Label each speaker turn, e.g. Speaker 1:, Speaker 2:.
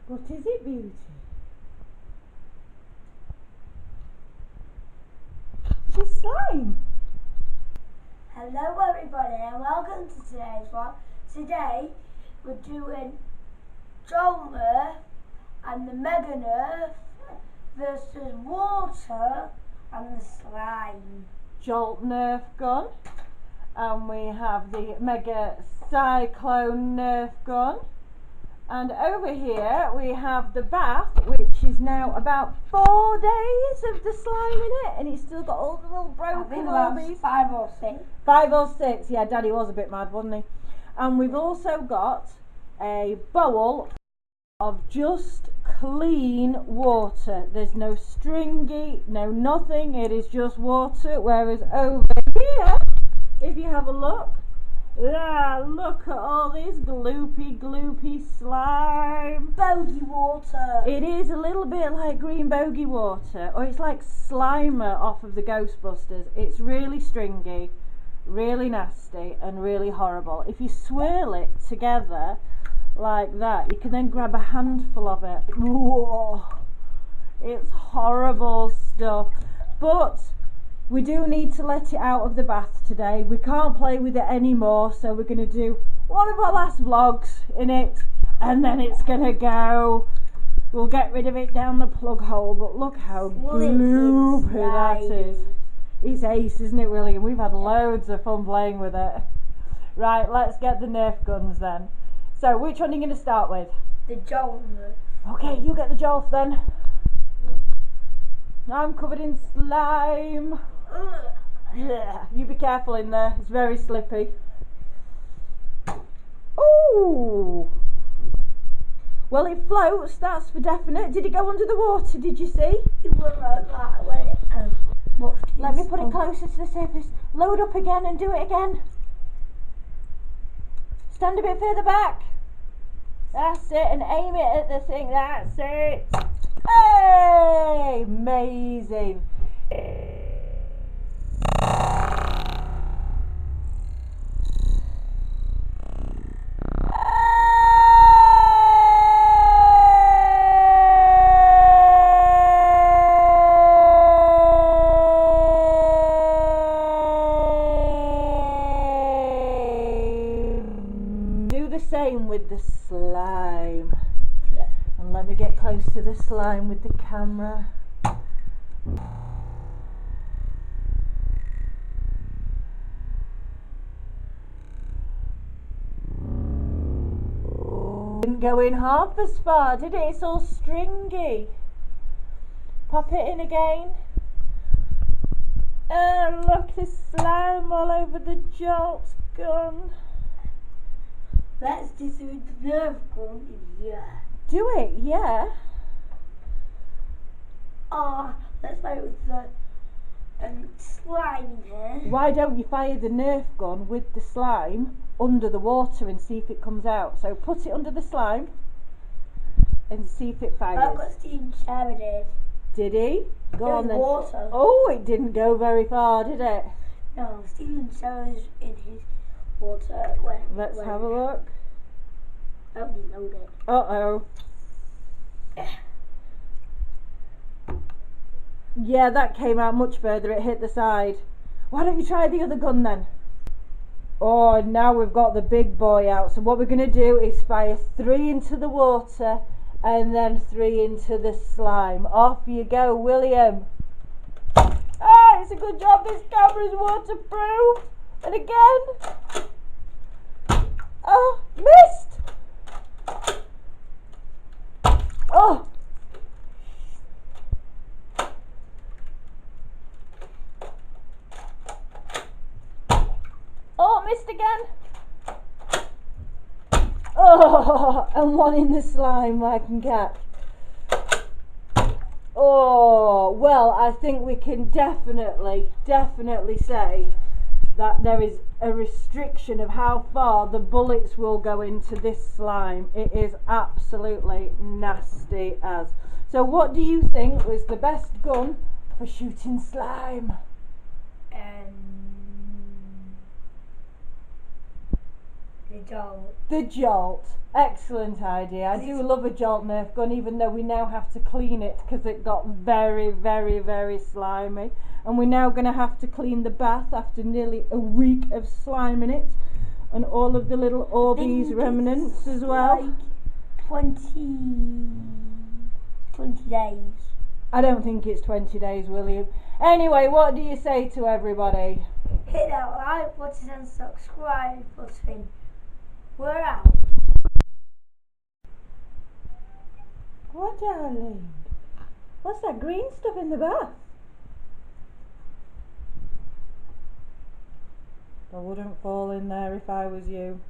Speaker 1: What is it, Beauty? It's slime.
Speaker 2: Hello everybody and welcome to today's one. Today we're doing Joel Nerf and the Mega Nerf versus water and the slime.
Speaker 1: Jolt Nerf gun. And we have the Mega Cyclone Nerf gun. And over here we have the Baff, which is now about 4 days of the slime in it, and it's still got all the little broken
Speaker 2: about 5 or 6.
Speaker 1: 5 or 6, yeah, Daddy was a bit mad, wasn't he? And we've also got a bowl of just clean water. There's no stringy, no nothing, it is just water, whereas over here, if you have a look, look at all this gloopy slime.
Speaker 2: Bogey water.
Speaker 1: It is a little bit like green bogey water, or it's like Slimer off of the Ghostbusters. It's really stringy, really nasty, and really horrible. If you swirl it together like that, you can then grab a handful of it. Whoa. It's horrible stuff. But we do need to let it out of the bath today. We can't play with it anymore, so we're going to do one of our last vlogs in it, and then it's going to go. We'll get rid of it down the plug hole, but look how gloopy that is. It's ace, isn't it, William? We've had loads of fun playing with it. Right, let's get the Nerf guns then. So, which one are you going to start with?
Speaker 2: The Joel Nerf.
Speaker 1: Okay, you get the Jolf then. I'm covered in slime. Yeah, you be careful in there, it's very slippy. Ooh! Well, it floats, that's for definite. Did it go under the water, did you see?
Speaker 2: It was like that when it
Speaker 1: Let me put it closer to the surface. Load up again and do it again. Stand a bit further back. That's it, and aim it at the thing, that's it. Hey! Amazing. Do the same with the slime. And let me get close to the slime with the camera. Didn't go in half as far, did it? It's all stringy. Pop it in again. Oh, look, there's slime all over the Jolt gun.
Speaker 2: Let's do the Nerf gun. Yeah.
Speaker 1: Do it, yeah.
Speaker 2: Let's play with the slime in here.
Speaker 1: Why don't you fire the Nerf gun with the slime under the water and see if it comes out? So put it under the slime and see if it fires.
Speaker 2: That's what Steven Sherry did.
Speaker 1: Did he? Go on then.
Speaker 2: Water.
Speaker 1: Oh, it didn't go very far, did it?
Speaker 2: No, Steven Sherry's in his water.
Speaker 1: Let's have a look.
Speaker 2: Oh, didn't load it.
Speaker 1: Uh-oh. Yeah, that came out much further. It hit the side. Why don't you try the other gun then? Oh, now we've got the big boy out. So what we're going to do is fire 3 into the water and then 3 into the slime. Off you go, William. Ah, it's a good job this camera's waterproof. And again. Oh, missed. Oh. Oh, missed again. Oh, and one in the slime I can catch. Oh, well, I think we can definitely say that there is a restriction of how far the bullets will go into this slime. It is absolutely nasty as. So what do you think was the best gun for shooting slime?
Speaker 2: The the jolt.
Speaker 1: The jolt. Excellent idea. I do love a jolt Nerf gun, even though we now have to clean it because it got very, very, very slimy. And we're now going to have to clean the bath after nearly a week of slime in it. And all of the little Orbeez remnants as well.
Speaker 2: Like 20 days.
Speaker 1: I don't think it's 20 days, William. Anyway, what do you say to everybody?
Speaker 2: Hit that like button and subscribe button. We're out.
Speaker 1: What, darling? What's that green stuff in the bath? I wouldn't fall in there if I was you.